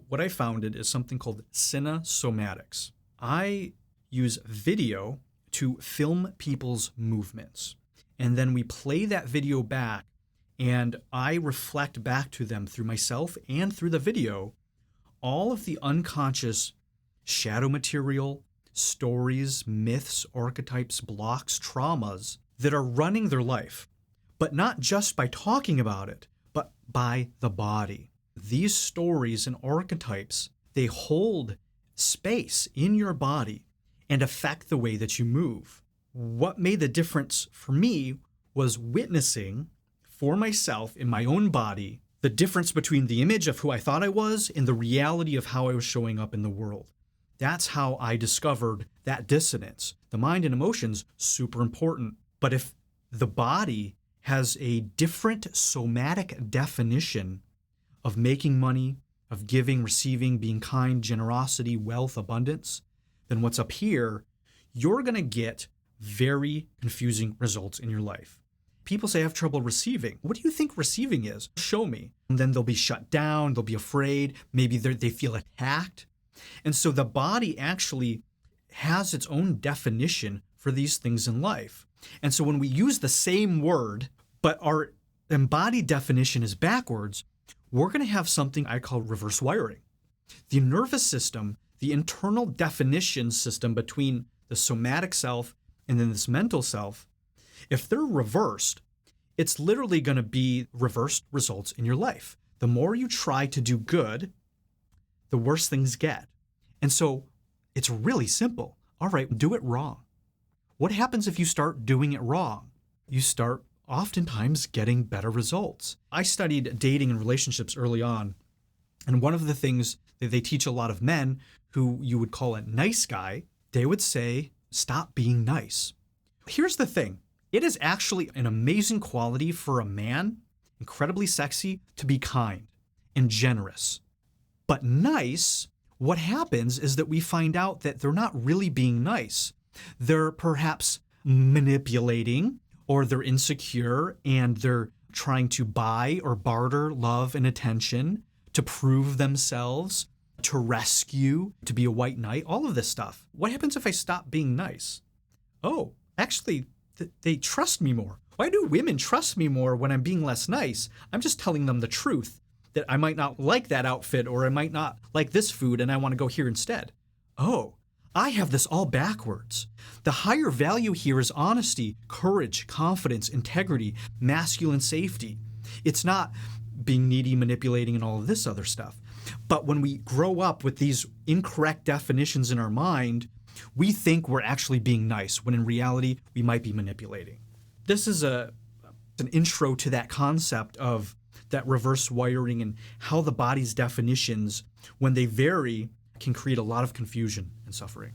what I founded is something called Cinesomatics. I use video to film people's movements. And then we play that video back, and I reflect back to them through myself and through the video all of the unconscious shadow material, stories, myths, archetypes, blocks, traumas that are running their life, but not just by talking about it, but by the body. These stories and archetypes, they hold space in your body and affect the way that you move. What made the difference for me was witnessing for myself in my own body the difference between the image of who I thought I was and the reality of how I was showing up in the world. That's how I discovered that dissonance. The mind and emotions, super important. But if the body has a different somatic definition of making money, of giving, receiving, being kind, generosity, wealth, abundance, then what's up here, you're going to get very confusing results in your life. People say I have trouble receiving. What do you think receiving is? Show me. And then they'll be shut down. They'll be afraid. Maybe they feel attacked. And so the body actually has its own definition for these things in life. And so when we use the same word, but our embodied definition is backwards, we're going to have something I call reverse wiring. The nervous system, the internal definition system between the somatic self and then this mental self, if they're reversed, it's literally going to be reversed results in your life. The more you try to do good, the worse things get. And so it's really simple. All right, do it wrong. What happens if you start doing it wrong? You start oftentimes getting better results. I studied dating and relationships early on, and one of the things that they teach a lot of men who you would call a nice guy, they would say, stop being nice. Here's the thing. It is actually an amazing quality for a man, incredibly sexy, to be kind and generous. But nice, what happens is that we find out that they're not really being nice. They're perhaps manipulating, or they're insecure and they're trying to buy or barter love and attention to prove themselves, to rescue, to be a white knight, all of this stuff. What happens if I stop being nice? Oh, actually, they trust me more. Why do women trust me more when I'm being less nice? I'm just telling them the truth, that I might not like that outfit or I might not like this food and I want to go here instead. Oh, I have this all backwards. The higher value here is honesty, courage, confidence, integrity, masculine safety. It's not being needy, manipulating, and all of this other stuff. But when we grow up with these incorrect definitions in our mind, we think we're actually being nice, when in reality, we might be manipulating. This is an intro to that concept of that reverse wiring and how the body's definitions, when they vary, can create a lot of confusion and suffering.